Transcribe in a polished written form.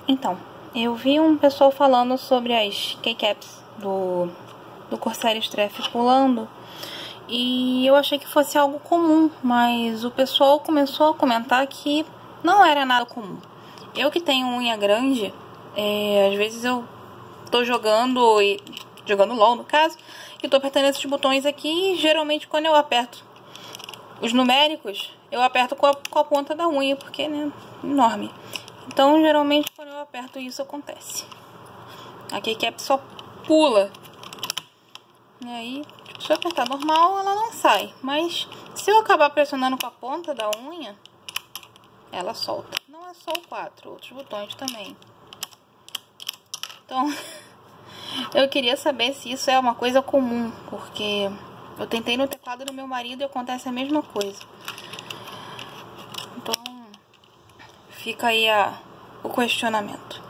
Então, eu vi um pessoal falando sobre as keycaps do Corsair Stref pulando e eu achei que fosse algo comum, mas o pessoal começou a comentar que não era nada comum. Eu que tenho unha grande, às vezes eu tô jogando LOL no caso, e tô apertando esses botões aqui e geralmente quando eu aperto os numéricos, eu aperto com a ponta da unha, porque, né, enorme. Então, geralmente, quando eu aperto isso, acontece. A keycap só pula. E aí, se eu apertar normal, ela não sai. Mas, se eu acabar pressionando com a ponta da unha, ela solta. Não é só o 4, outros botões também. Então, eu queria saber se isso é uma coisa comum, porque eu tentei no teclado do meu marido e acontece a mesma coisa. Então, fica aí o questionamento.